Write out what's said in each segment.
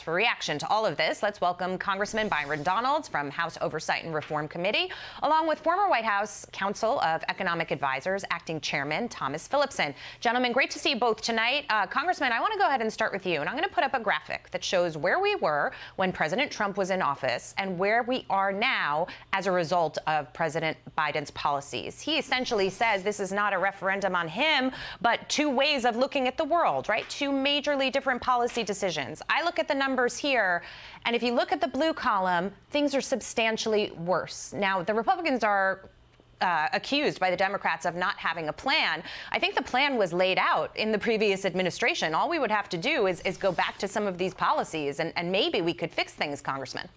For reaction to all of this, let's welcome Congressman Byron Donalds from House Oversight and Reform Committee, along with former White House Council of Economic Advisors, Acting Chairman Tomas Philipson. Gentlemen, great to see you both tonight. Congressman, I want to go ahead and start with you, and I'm going to put up a graphic that shows where we were when President Trump was in office and where we are now as a result of President Biden's policies. He essentially says this is not a referendum on him, but two ways of looking at the world, right? Two majorly different policy decisions. I look at the numbers here, and if you look at the blue column, things are substantially worse. Now, the Republicans are accused by the Democrats of not having a plan. I think the plan was laid out in the previous administration. All we would have to do is go back to some of these policies, and maybe we could fix things, Congressman.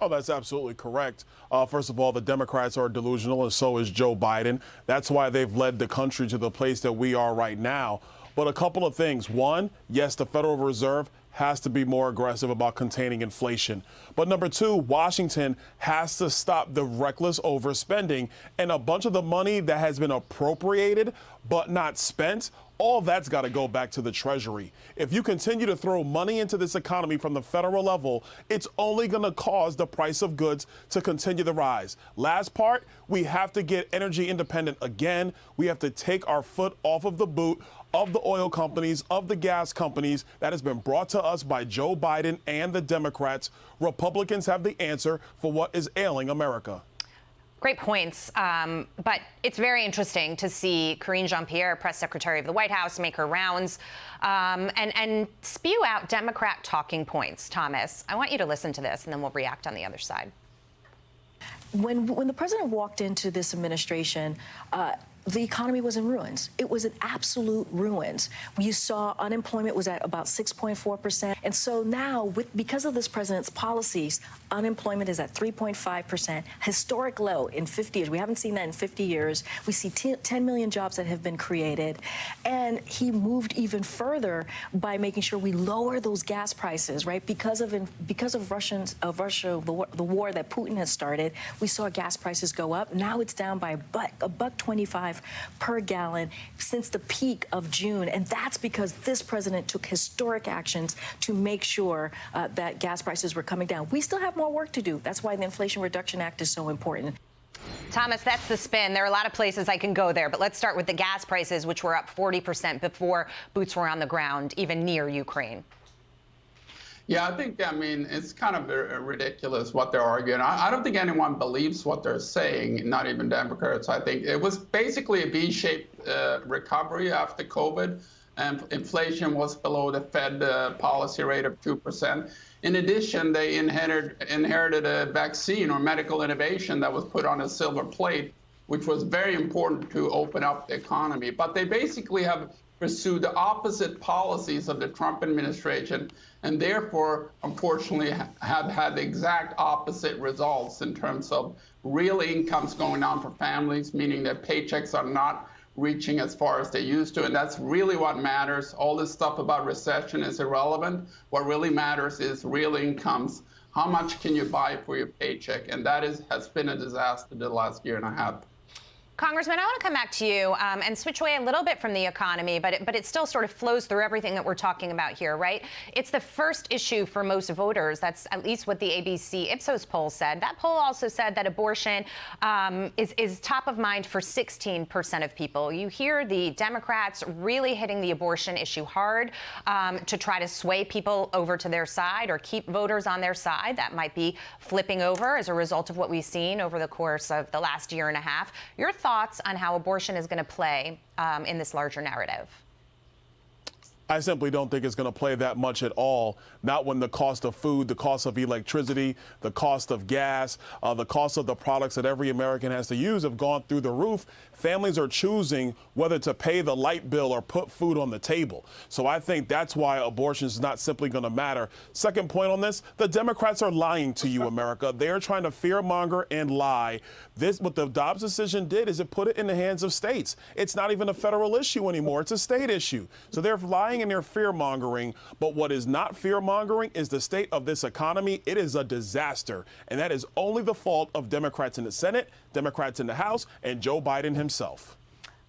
Oh, that's absolutely correct. First of all, the Democrats are delusional, and so is Joe Biden. That's why they've led the country to the place that we are right now. But a couple of things. One, yes, the Federal Reserve has to be more aggressive about containing inflation. But number two, Washington has to stop the reckless overspending, and a bunch of the money that has been appropriated but not spent, all that's got to go back to the Treasury. If you continue to throw money into this economy from the federal level, it's only going to cause the price of goods to continue to rise. Last part, we have to get energy independent again. We have to take our foot off of the boot of the oil companies, of the gas companies. That has been brought to us by Joe Biden and the Democrats. Republicans have the answer for what is ailing America. Great points. But it's very interesting to see Karine Jean-Pierre, press secretary of the White House, make her rounds and spew out Democrat talking points. Thomas, I want you to listen to this, and then we'll react on the other side. When the president walked into this administration, the economy was in ruins. It was in absolute ruins. You saw unemployment was at about 6.4%. And so now, because of this president's policies, unemployment is at 3.5%, historic low in 50 years. We haven't seen that in 50 years. We see 10 million jobs that have been created. And he moved even further by making sure we lower those gas prices, right? Because of Russia, the war that Putin has started, we saw gas prices go up. Now it's down by $1.25 per gallon since the peak of June. And that's because this president took historic actions to make sure that gas prices were coming down. We still have more work to do. That's why the Inflation Reduction Act is so important. Thomas, that's the spin. There are a lot of places I can go there, but let's start with the gas prices, which were up 40% before boots were on the ground, even near Ukraine. Yeah, I mean, it's kind of ridiculous what they're arguing. I don't think anyone believes what they're saying, not even Democrats. I think it was basically a V-shaped recovery after COVID, and inflation was below the Fed policy rate of 2%. In addition, they inherited a vaccine or medical innovation that was put on a silver plate, which was very important to open up the economy. But they basically have pursued the opposite policies of the Trump administration, and therefore, unfortunately, have had the exact opposite results in terms of real incomes going down for families, meaning their paychecks are not reaching as far as they used to. And that's really what matters. All this stuff about recession is irrelevant. What really matters is real incomes. How much can you buy for your paycheck? And that has been a disaster the last year and a half. Congressman, I want to come back to you and switch away a little bit from the economy, but it still sort of flows through everything that we're talking about here, right? It's the first issue for most voters. That's at least what the ABC Ipsos poll said. That poll also said that abortion is top of mind for 16% of people. You hear the Democrats really hitting the abortion issue hard to try to sway people over to their side or keep voters on their side. That might be flipping over as a result of what we've seen over the course of the last year and a half. Your thoughts on how abortion is going to play in this larger narrative? I simply don't think it's going to play that much at all. Not when the cost of food, the cost of electricity, the cost of gas, the cost of the products that every American has to use have gone through the roof. Families are choosing whether to pay the light bill or put food on the table. So I think that's why abortion is not simply going to matter. Second point on this, the Democrats are lying to you, America. They're trying to fearmonger and lie. What the Dobbs decision did is it put it in the hands of states. It's not even a federal issue anymore. It's a state issue. So they're lying and they're fear-mongering. But what is not fear-mongering is the state of this economy. It is a disaster. And that is only the fault of Democrats in the Senate, Democrats in the House, and Joe Biden himself.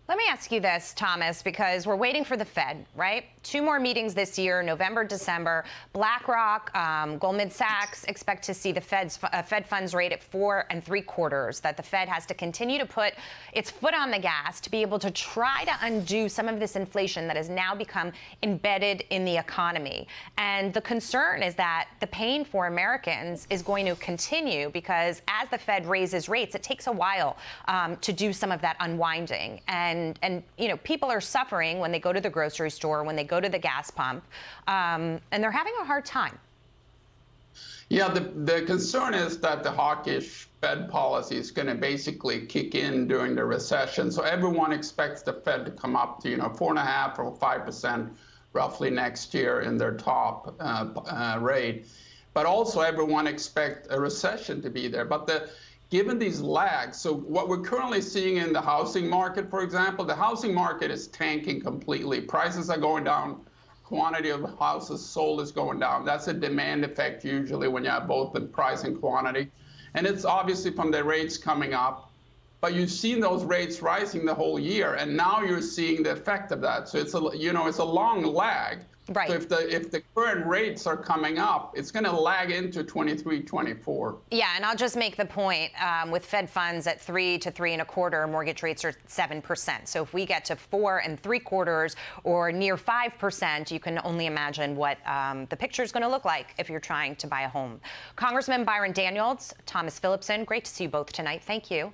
Let me ask you this, Thomas, because we're waiting for the Fed, right? 2 more meetings this year, November, December. BlackRock, Goldman Sachs expect to see the Fed funds rate at 4 3/4, that the Fed has to continue to put its foot on the gas to be able to try to undo some of this inflation that has now become embedded in the economy. And the concern is that the pain for Americans is going to continue because as the Fed raises rates, it takes a while to do some of that unwinding. And you know, people are suffering when they go to the grocery store, when they go to the gas pump, and they're having a hard time. Yeah, the concern is that the hawkish Fed policy is going to basically kick in during the recession. So everyone expects the Fed to come up to 4.5% or 5% roughly next year in their top rate. But also everyone expects a recession to be there. But given these lags, so what we're currently seeing in the housing market, for example, the housing market is tanking completely. Prices are going down. Quantity of houses sold is going down. That's a demand effect usually when you have both the price and quantity. And it's obviously from the rates coming up. But you've seen those rates rising the whole year, and now you're seeing the effect of that. So it's a long lag. Right. So if the current rates are coming up, it's going to lag into 23, 24. Yeah, and I'll just make the point with Fed funds at 3 to 3 1/4, mortgage rates are 7%. So if we get to 4 3/4 or near 5%, you can only imagine what the picture is going to look like if you're trying to buy a home. Congressman Byron Donalds, Tomas Philipson, great to see you both tonight. Thank you.